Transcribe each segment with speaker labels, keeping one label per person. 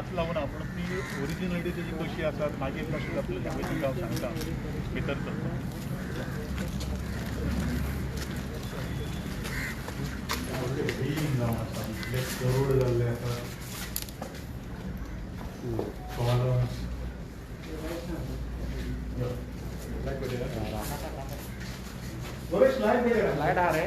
Speaker 1: हात लावून आपण ती ओरिजिनलिटी त्याची कशी असतात मागीर कशी आपल्या लँग्वेजीक हांव सांगता भितर करता. करोड जाल्ले आसा कॉलम्स लाइट आ रहे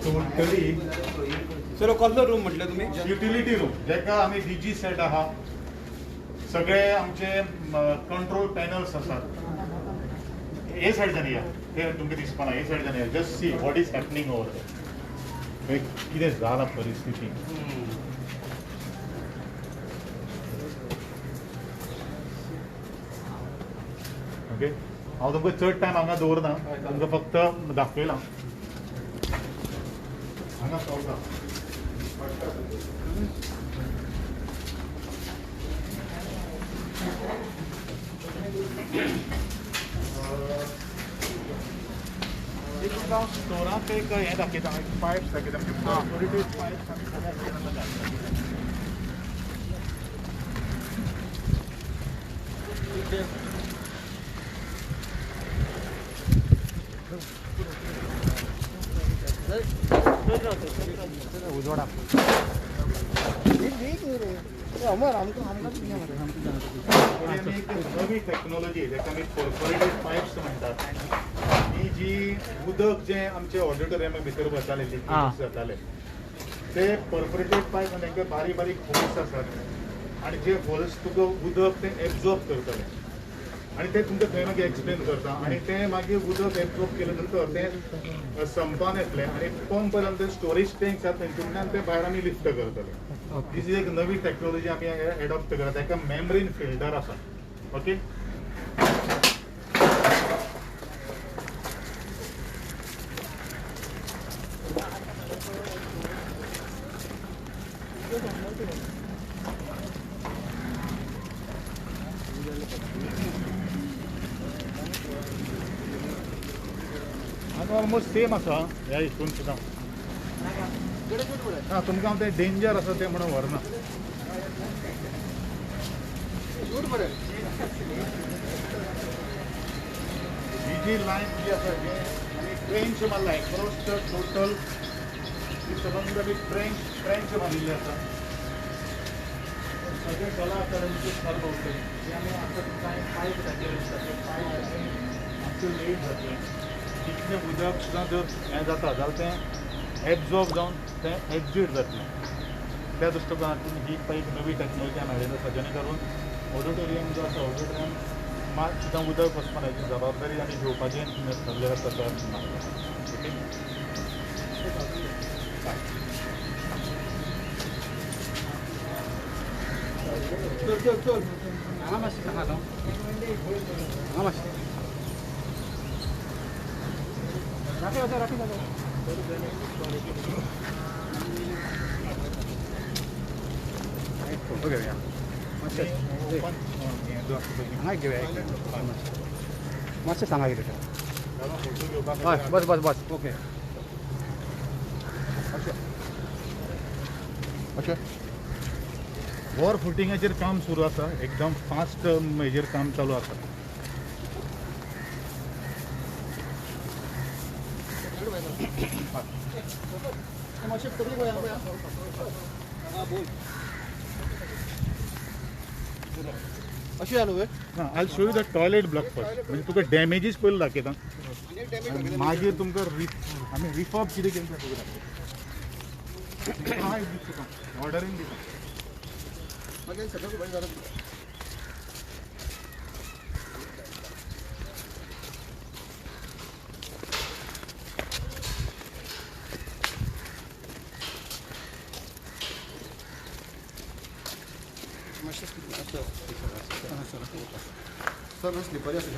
Speaker 1: टोटली
Speaker 2: सर कसलो रूम म्हटलं तुम्ही?
Speaker 1: युटिलिटी रूम जेका आमी डीजी सेट आहा सगळे आमचे कंट्रोल पॅनल्स आसात. हे सायडच्यान या हे तुमकां दिसपाना हे सायडच्यान या just see what is happening over there कितें जाला परिस्थिती. ओके हांव तुमकां चड टायम हांगा दवरना तुमकां फक्त दाखयलां हांगा चलता. एक हांव स्टोराक एक हें दाखयता पायप्स दाखयता म्हणजे पायप्स आमी सगळ्या कडेन घालता. उजवाडा नवी टेक्नॉलॉजी जेका आमी पर्फोरेटेड पायप्स म्हणटात. ही जी उदक जे आमचे ऑडिटोरियमा भितर वताले लिक्विड्स जाताले ते पर्फोरेटेड पायप तांकां बारीक बारीक होल्स आसात आनी जे होल्स तुका उदक ते एब्झॉर्ब करतले आणि ते तुमकां थंय मागीर एक्सप्लेन करता आणि ते मागीर उदक एब्झॉर्ब केले नंतर ते संपान येतले आणि पंप नंतर स्टोरेज टँक्स आसा थंयतून ते भायर आमी लिफ्ट करतले. दिस इज एक नवी टेक्नॉलॉजी आमी एडॉप्ट करता ताका मेम्ब्रेन फिल्टर आसा. ओके ऑलमोस्ट सेम आसा ह्या हितून सुद्दां. हां तुमकां हांव तें डेंजर आसा तें म्हणून व्हरना. ही जी लायन जी आसा जी आमी ट्रेंच मारला एक्रॉस द टोटल ही सबंद आमी ट्रेंच मारिल्ली आसा. सगळे कलाकारांची सर्व होते जे आमी आतां तुमकां पायप घातलेले आसता ते पायप आमचे लेट जातले कितलें उदक सुद्दां जर हें जाता जाल्यार तें एब्झॉर्ब जावन तें एग्जीट जातलें. त्या दृश्टिकोनातून ही एक नवी टेक्नॉलॉजी आमी हाडिल्ली आसा जेणे करून ऑडिटोरियम जो आसा ऑडिटोरियम मात सुद्दां उदक वचपाना हेची जबाबदारी आमी घेवपाची ठरलें आसा
Speaker 2: चल हांगा मातशें सांगात हांगा मातशें राखी फोटो घेऊया हांगा घेवया मातशें सांगा कितें हय बस बस बस ओके
Speaker 1: अशें वॉर फुटिंगाचेर काम सुरू आसा एकदम फास्ट हेजेर काम चालू आसा.
Speaker 2: अशें जालो
Speaker 1: हां I show you the toilet block first म्हणजे तुका डॅमेजीस पयलीं दाखयता मागीर तुमकां आमी रिफॉर्ब कितें केलें तें दाखयता. ऑर्डरींग दिता
Speaker 2: मागीर सगळं बंद जालें. सर स्लिपर असेल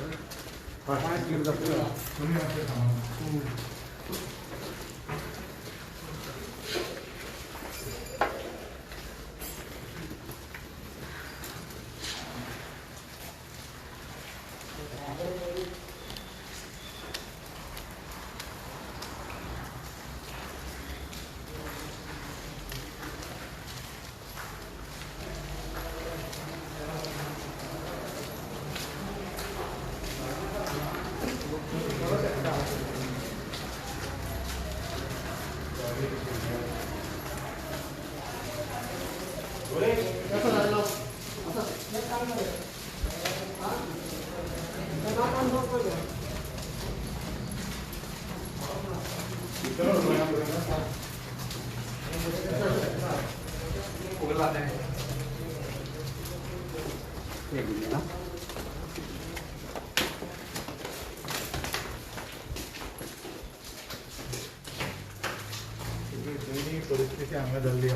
Speaker 1: परिस्थिती हांगा जाल्ली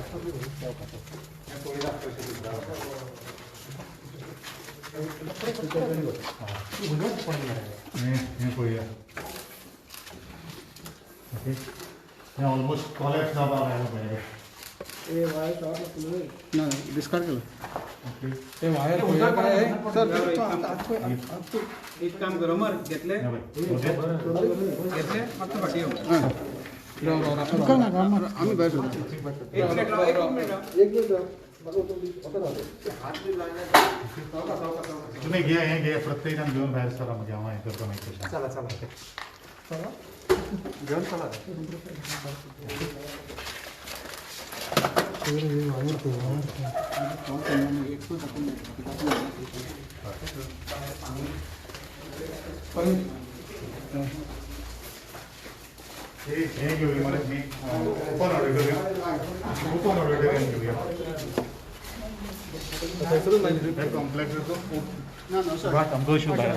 Speaker 1: हें पळया ओके हें ऑलमोस्ट कॉलेज जावपाक लागलें पळय
Speaker 2: ना डिस्कार्ड केलं
Speaker 1: ओके
Speaker 2: ते वायर सर
Speaker 3: एक काम करो मर घेतले घेतले मागचं फाटी येऊ
Speaker 2: आम्ही बाहेर
Speaker 3: एक मिनिट राव एक मिनिट राव
Speaker 1: तुम्ही घ्या हे घ्या प्रत्येकान घेऊन बाहेर सरा मग हांव हें करता मागीर
Speaker 3: चला चला
Speaker 2: घेऊन चला
Speaker 1: हे घेऊया मला मी ओपन ऑर्डर करूया ओपन ऑर्डर घेऊया कॉम्प्लेक्स येतो बाट आमचो इशू भायर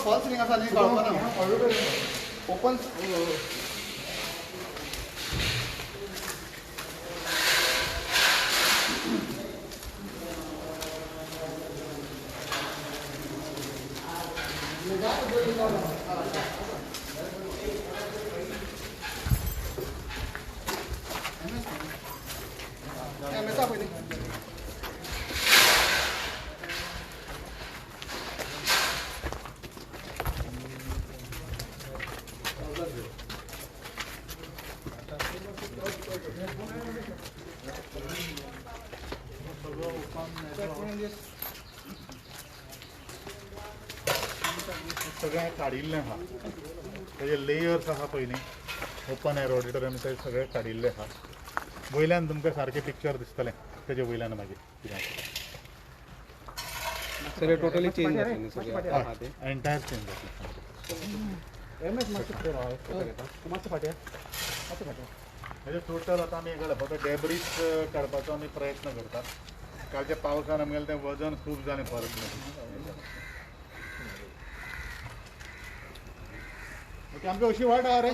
Speaker 2: फॉल्स रिंग आसा न्ही कळपाना ओपन
Speaker 1: सगळें काडिल्लें आहा तेजे लेयर्स आहा पळय न्ही ओपन एअर ऑडिटोरियम ते सगळें काडिल्लें आहा वयल्यान तुमकां सारकें पिक्चर दिसतलें तेजे वयल्यान मागीर कितें
Speaker 3: सगळे टोटली चेंज जातले
Speaker 1: एंटायर चेंज जातलें हेजे टोटल आतां आमी काडपाचो डॅब्रीज काडपाचो आमी प्रयत्न करतात कालच्या पावसान आमगेलें तें वजन खूब जालें परत ओके आमकां अशी वाट आहा रे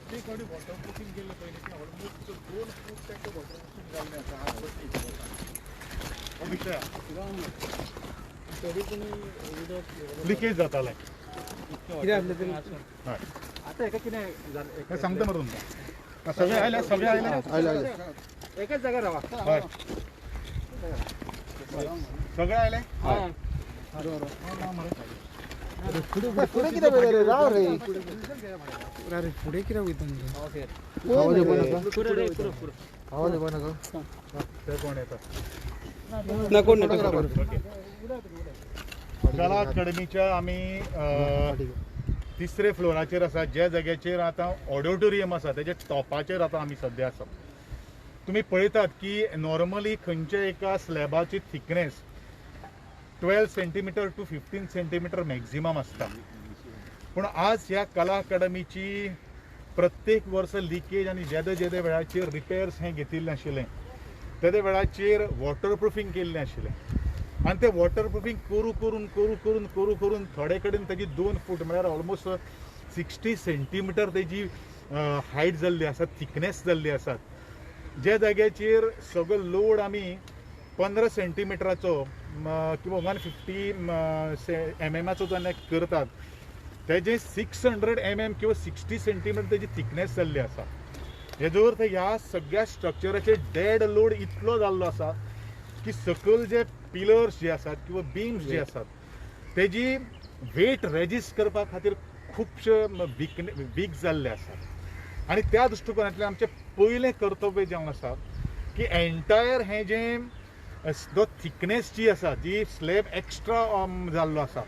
Speaker 1: प्रत्येक वॉटर प्रूफिंग केलं पहिले की ऑलमोस्ट 2 फूट त्याचं वॉटर प्रूफिंग घालण्याचा हा विषय लिकेज जातालाय
Speaker 2: आता एका की नाही
Speaker 1: हे सांगतो ना तुमचा सगळे आले
Speaker 2: एकच जागा राहा
Speaker 1: सगळे आले
Speaker 2: पुढे किती वेळ राव रे
Speaker 3: अरे पुढे किती होईल
Speaker 2: आवाज बन
Speaker 1: ते कोण येतात
Speaker 3: नको
Speaker 1: कला अकॅडमीच्या आम्ही तिसरे फ्लोराचेर आसा ज्या जाग्याचेर आता ऑडिटोरियम आसा त्याच्या टॉपाचेर आता आम्ही सध्या आसा तुम्ही पळयतात की नॉर्मली खंयच्या एका स्लॅबाची thickness 12 centimetre to 15 centimetre maximum असता पण आज ह्या कला अकॅडमीची प्रत्येक वर्स लिकेज आणि जेदे जेदे वेळाचेर रिपेअर्स हे घेतिल्ले आशिल्ले तेदे वेळाचेर वॉटर प्रूफिंग केल्लें आशिल्लें आणि ते वॉटर प्रूफिंग करू करून थोडे कडेन तेजी 2 फूट म्हळ्यार ऑलमोस्ट 60 सेंटीमीटर तेजी हायट जाल्ली आसा थिकनेस जाल्ली आसात ज्या जाग्याचेर सगळो लोड आमी 15 सेंटीमिटराचो किंवा 150 एमएमाचो जेन्ना करतात तेजे 600 mm किंवा 60 सेंटीमीटर तेजी थिकनेस जाल्ली आसा हेजो अर्थ ह्या सगळ्या स्ट्रक्चराचेर डेड लोड इतलो जाल्लो आसा की सकयल जे पिलर्स जे आसात किंवा बीम्स जे आसात तेजी वेट रेजिस्ट करपा खातीर खुबशे वीक जाल्ले आसात आणि त्या दृश्टिकोनांतल्यान आमचें पयलें कर्तव्य जें आसा की एंटायर हें जें जो थिकनेस जी आसा जी स्लॅब एक्स्ट्रा जाल्लो आसा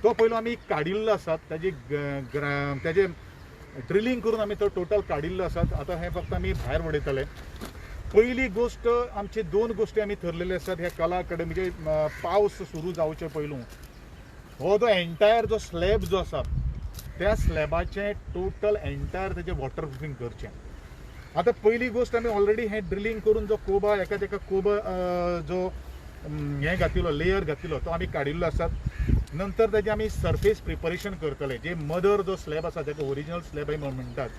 Speaker 1: तो पयलो आमी काडिल्लो आसा तेजे ड्रिलिंग करून आमी तो टोटल काडिल्लो आसा आतां हें फक्त आमी भायर उडयतले पहिली गोष्ट आमचे 2 गोष्टी आमी थरलेले आसात ह्या कला अकॅडमीचे पावस सुरू जावचे पयलू हो जो एंटायर जो स्लॅब जो आसा त्या स्लॅबाचें टोटल एंटायर तेजें वॉटर प्रूफिंग करचें आता पहिली गोष्ट आमी ऑलरेडी हे ड्रिलिंग करून जो कोबा एका कोबा जो हे घातिल्लो लेयर घातिल्लो तो आमी काडिल्लो आसात नंतर तेजे आमी सरफेस प्रिपरेशन करतले जे मदर जो स्लॅब आसा तेका ओरिजिनल स्लॅब म्हणटात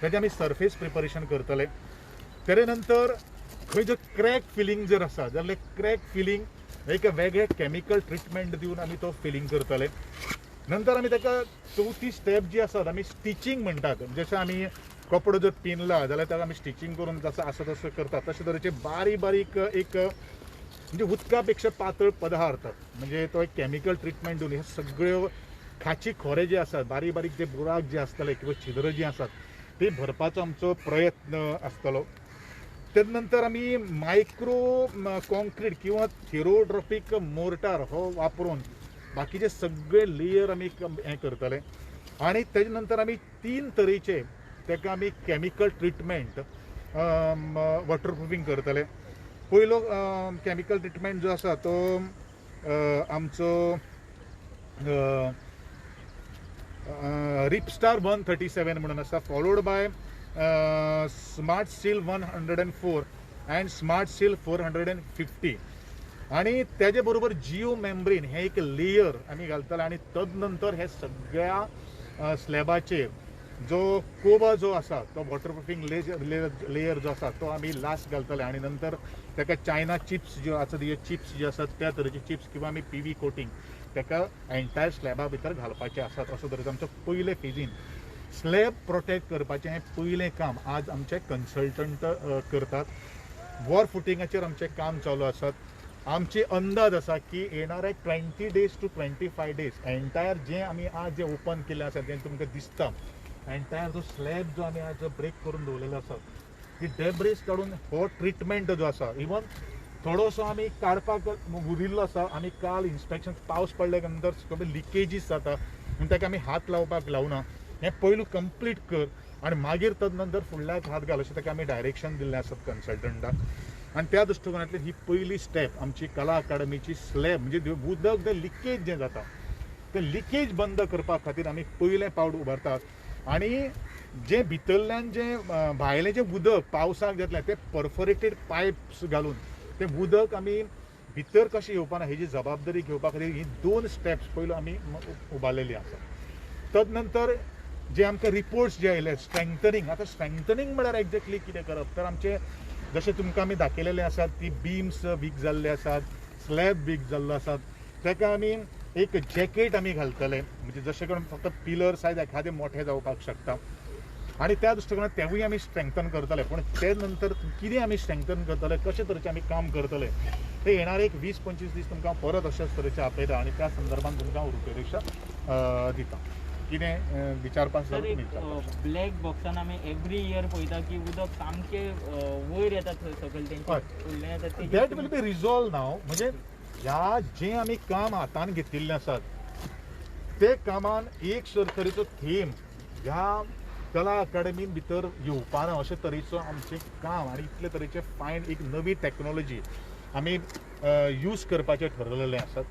Speaker 1: तेजे आमी सरफेस प्रिपरेशन करतले तेरे नंतर खंय जो क्रॅक फिलिंग जर आसा जाल्यार क्रॅक फिलिंग एक वेगळे केमिकल ट्रिटमेंट दिवन आमी तो फिलिंग करतले नंतर आमी ताका चवथी स्टेप जी आसा आमी स्टिचिंग म्हणटात जशें आमी कपडो जर पिनला जाल्यार ताका आमी स्टिचिंग करून जसं आसा तसं करतात तशे तरेचे बारीक बारीक एक म्हणजे उदका पेक्षा पातळ पदार्थ म्हणजे तो एक केमिकल ट्रिटमेंट दिवन हे सगळ्यो खाची खोरे जे आसात बारीक बारीक जे बुराक जे आसतले किंवा छिद्र जी आसात ते भरपाचो आमचो प्रयत्न आसतलो तेज नंतर आमी मायक्रो कॉन्क्रीट किंवा थेरोड्रॉपिक मोर्टार हो वापरून बाकीचे सगळे लेयर आमी हे करतले आणि तेज नंतर आमी 3 तरेचे तेका आमी केमिकल ट्रिटमेंट वॉटर प्रूफिंग करतले पयलो केमिकल ट्रिटमेंट जो आसा तो आमचो रिपस्टार 137 म्हणून आसा followed by smart steel 104 and smart steel 450 आणि त्याचे बरोबर जिओ मेम्ब्रेन हे एक लेयर आमी घालतले आणि तदनंतर हे सगळ्या स्लॅबाचेर जो कोबा जो आसा तो वॉटरप्रुफींग लेयर जो आसा तो आमी लास्ट घालतले आणि नंतर ताका चायना चिप्स ज्यो आसा चिप्स जे आसात त्या तरेचे चिप्स किंवा आमी पीवी कोटिंग ताका एंटायर स्लॅबा भितर घालपाचे आसात असो तरेचो आमचो पयले फेजीन स्लॅब प्रोटेक्ट करपाचें हें पयलें काम आज आमचे कन्सल्टंट करतात. वॉर फुटिंगाचेर आमचें काम चालू आसात. आमचे अंदाज आसा की येणारे 20 days to 25 days एंटायर जें आमी आज जें ओपन केलें आसा तें तुमकां दिसता एंटायर जो स्लॅब जो आमी आज ब्रेक करून दवरलेलो आसा ती डेब्रीज काडून हो ट्रिटमेंट जो आसा इवन थोडोसो आमी काडपाक उरिल्लो आसा. आमी काल इन्स्पेक्शन पावस पडल्या नंतर लिकेजीस जाता म्हणून ताका आमी हात लावपाक लावना. हें पयलू कंप्लीट कर आनी मागीर तदनंतर फुडल्याक हात घाल अशें ताका आमी डायरेक्शन दिल्लें आसत कन्सल्टंटाक. आनी त्या दृश्टिकोनांतल्यान ही पयली स्टेप आमची कला अकादमीची स्लॅब म्हणजे उदक जें लिकेज जें जाता तें लिकेज बंद करपा खातीर आमी पयलें पावल उबारतात. आनी जें भितरल्यान जें भायलें जें उदक पावसाक येतलें तें परफोरेटेड पायप्स घालून तें उदक आमी भितर कशें येवपा ना हेजी जबाबदारी घेवपा खातीर ही 2 स्टेप्स पयलू आमी उबारलेली आसा. तदनंतर जे आमकां रिपोर्ट्स जे आयले स्ट्रेंथनिंग. आतां स्ट्रेंथनिंग म्हळ्यार एक्झॅक्टली कितें करप तर आमचे जशें तुमकां आमी दाखयलेले आसात ती बीम्स वीक जाल्ले आसात स्लॅब वीक जाल्लो आसात ताका आमी एक जॅकेट आमी घालतले म्हणजे जशें करून फक्त पिलर सायज एखादें मोठें जावपाक शकता आनी त्या दृश्टिकोनांत तेवूय आमी स्ट्रेंथन करतले. पूण ते नंतर कितें आमी स्ट्रेंथन करतले कशे तरेचे आमी काम करतले ते येणारे एक 20-25 दीस तुमकां परत अशेच तरेचे आपयता आनी त्या संदर्भात तुमकां रुपरेक्षा दिता. कितें विचारपाक
Speaker 4: ब्लॅक बॉक्सान आमी एवरी इयर पळयता की उदक सामकें वयर येता सकयल तेंचें येता
Speaker 1: दॅट वील बी रिजॉल्व नाव. म्हणजे ह्या जें आमी काम हातान घेतिल्लें आसात ते कामान एक तरेचो थेंब ह्या कला अकादमीन भितर येवपा ना अशे तरेचो आमचें काम आनी इतले तरेचे फायन एक नवी टॅक्नोलॉजी आमी यूज करपाचें ठरलेलें आसात.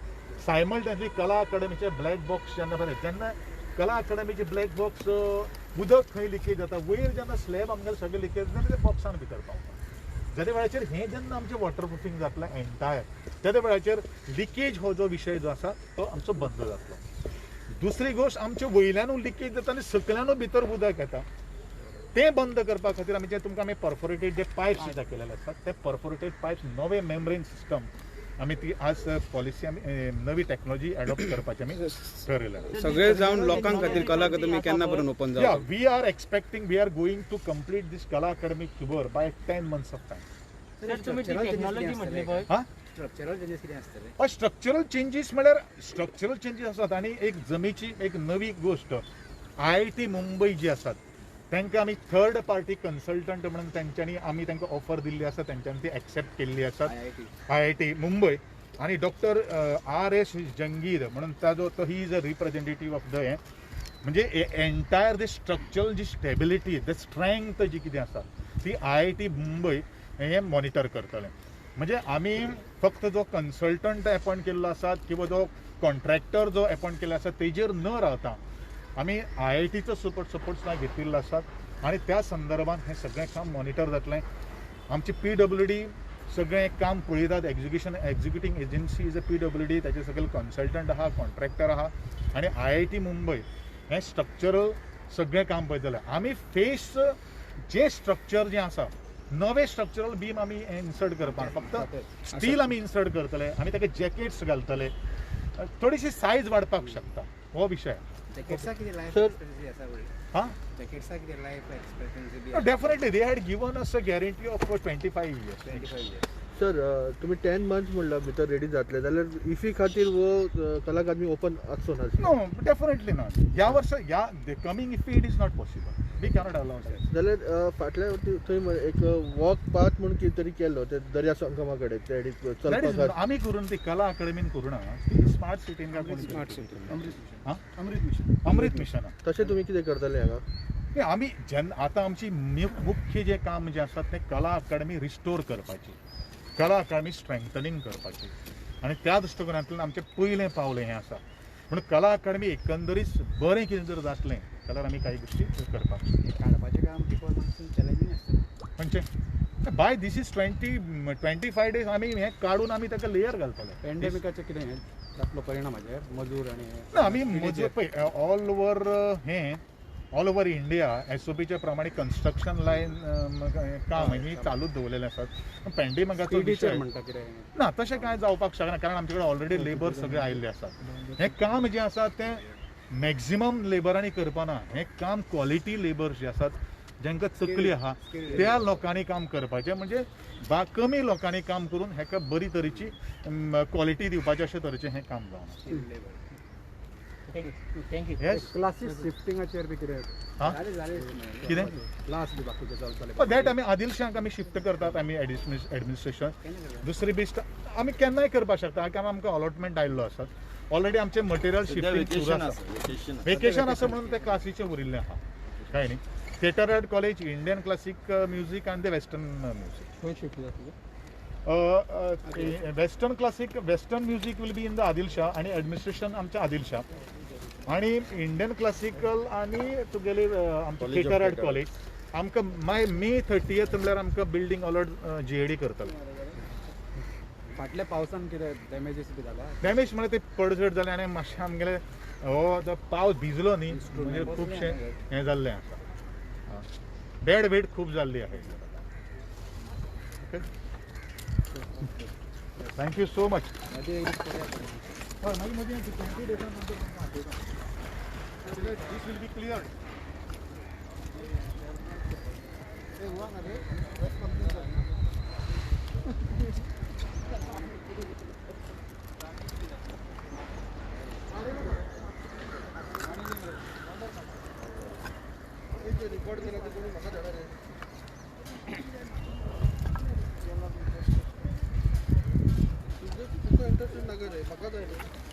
Speaker 1: सायमल्टेनियसली कला अकादमीचे ब्लॅक बॉक्स जेन्ना कला अकादमीचे ब्लॅक बॉक्स उदक खंय लिकेज जाता वयर जेन्ना स्लॅब आमगेले सगळे लिकेज जाता ते बॉक्सान भितर पावता. ज्या वेळाचेर हें जेन्ना आमचें वॉटरप्रुफींग जातलें एंटायर त्या वेळाचेर लिकेज हो जो विशय जो आसा तो आमचो बंद जातलो. दुसरी गोश्ट आमचे वयल्यानूय लिकेज जाता आनी सकयल्यानूय भितर उदक येता तें बंद करपा खातीर आमी जे तुमकां आमी परफोरेटेड जे पायप्स दाखयलेले आसात ते परफोरेटेड पायप्स नवे मेम्ब्रेन सिस्टम आमी ती आज पॉलिसी आमी नवी टॅक्नोलॉजी एडॉप्ट करपाचें आमी ठरयलें.
Speaker 3: सगळे जावन लोकांक खातीर कला अकादमी केन्ना पर्यंत ओपन
Speaker 1: या
Speaker 3: जाता?
Speaker 1: We are expecting we are going to complete this Kala Academy क्युबर by 10 months of time.
Speaker 4: Technology म्हटली पळय
Speaker 1: हां
Speaker 2: स्ट्रक्चरल चेंजीस कितें आसतले?
Speaker 1: स्ट्रक्चरल चेंजीस म्हळ्यार स्ट्रक्चरल चेंजीस आसात आनी एक जमेची एक नवी गोश्ट IIT मुंबय जी आसात तांकां आमी थर्ड पार्टी कन्सल्टंट म्हणून तेंच्यांनी आमी तांकां ऑफर दिल्ली आसा तेंच्यांनी ती एक्सेप्ट केल्ली आसात. IIT मुंबय आनी डॉक्टर RS जंगीर म्हणून ताजो तो he is a representative of the हें म्हणजे एंटायर दी स्ट्रक्चरल जी स्टेबिलिटी द स्ट्रेंथ जी कितें आसा ती IIT मुंबय हें मॉनिटर करतलें. म्हणजे आमी फक्त जो कन्सल्टंट अपॉयंट केल्लो आसात किंवा जो कॉन्ट्रॅक्टर जो अपॉयंट केल्लो आसा तेजेर न रावता आमी IITचो सपोर्ट सुद्दां घेतिल्लो आसात आनी त्या संदर्भात हें सगळें काम मॉनिटर जातलें. आमची PWD सगळें काम पळयतात. Executing agency is a PWD ताचे सगळे कन्सल्टंट आहा कॉन्ट्रॅक्टर आहा आनी IIT मुंबय हें स्ट्रक्चरल सगळें काम पळयतलें. आमी फेस जे स्ट्रक्चर जें आसा नवे स्ट्रक्चरल बीम आमी इन्सर्ट करपाक फक्त स्टील आमी इन्सर्ट करतले आमी ताका जॅकेट्स घालतले थोडीशी सायज वाडपाक शकता हो विशय. Definitely they had given us a guarantee of 25 years.
Speaker 5: Sir तुम्ही 10 months म्हणला भितर रेडी जातले जाल्यार इफी खातीर वो कला अकादमी ओपन आसचो ना?
Speaker 1: No definitely not. ह्या वर्सा ह्या coming IFFI it is not possible. We cannot allow that.
Speaker 5: जाल्यार फाटल्या थंय एक वॉक पाथ म्हणून कितें तरी केल्लो ते दर्या संगमा कडेन ते चलपाक
Speaker 1: आमी करून ती कला अकादमीन करूना ती स्मार्ट सिटीन अमृत मिशन
Speaker 5: तशें तुमी कितें करतले हांगा?
Speaker 1: आमी जेन्ना आतां आमची मुख्य जें काम जें आसा तें कला अकादमी रिस्टोर करपाची कला अकादमी स्ट्रेंथनिंग करपाची आनी त्या दृश्टिकोनांतल्यान आमचें पयलें पावलें हें आसा. म्हणून कला अकादमी एकंदरीत बरें कितें जर जातलें जाल्यार आमी कांय गोश्टी करपाक
Speaker 2: काडपाचें काम बिफोर मान्सून चॅलेंजींग आसता
Speaker 1: म्हणजे बाय दीस इज 25 days आमी हें काडून आमी ताका लेयर घालतले.
Speaker 2: पॅन्डेमिकाचें कितें जातलो परिणाम हाजेर मजूर आनी
Speaker 1: ना आमी मजूर पळय ऑल ओवर हें ऑल ओव्हर इंडिया SOPच्या प्रमाणे कन्स्ट्रक्शन लायन काम ही चालूच दवरलेले आसात पॅन्डेमिकाचो
Speaker 2: टीचर
Speaker 1: विशय
Speaker 2: म्हणटा कितें
Speaker 1: ना तशें कांय जावपाक शकना कारण आमचे कडेन ऑलरेडी लेबर सगळे आयिल्ले आसात हें काम जें आसा तें मॅक्झिमम लेबरांनी करपाना हें काम क्वॉलिटी लेबर जे आसात जांकां तकली आहा त्या लोकांनी काम करपाचें म्हणजे कमी लोकांनी काम करून हेका बरी तरेची क्वॉलिटी दिवपाचें अशे तरेचें हें काम जावना
Speaker 4: थँक्यू
Speaker 1: येस
Speaker 2: क्लासीस शिफ्टिंगाचेर बी कितें
Speaker 1: हा कितें
Speaker 2: क्लास बी बाकीचे चलतले
Speaker 1: दॅट आमी आदिलशांक आमी शिफ्ट करतात आमी एडमिनिस्ट्रेशन दुसरी बेस्ट आमी केन्नाय करपाक शकता कारण आमकां अलॉटमेंट आयिल्लो आसा ऑलरेडी आमचे मटेरियल शिफ्टिंग सुरू आसा वेकेशन आसा म्हणून ते क्लासीचे उरिल्ले आहा काय न्ही theatre art college Indian classic music आनी द वेस्टर्न म्युजीक
Speaker 2: खंय शिफ्ट जातली
Speaker 1: western music will be in the Adil Shah आणि एडमिनिस्ट्रेशन आमच्या आदिलशा आणि इंडियन क्लासिकल आणि तुगेले आमचे थिएटर आर्ट कॉलेज आमकां मे 30th म्हणल्यार आमकां बिल्डींग अलॉट GAD करतले
Speaker 2: फाटल्या पावसान कितें डॅमेजीस बी जाला
Speaker 1: डॅमेज म्हळ्यार ते पडझड जालें आनी मातशें आमगेले तो पावस भिजलो न्ही म्हणजे खुबशें हें जाल्लें आसा बॅड वेट खूब जाल्ली आहे थँक्यू सो मच
Speaker 2: मदीं एक दीस करूया.
Speaker 1: मागीर मदीं 20 days नंतर दिस विल बी क्लियर
Speaker 5: रिकॉर्ड केला ते कोणी म्हाका धाडा रे तुका इंटरेस्टेड नाका रे म्हाका जाय रे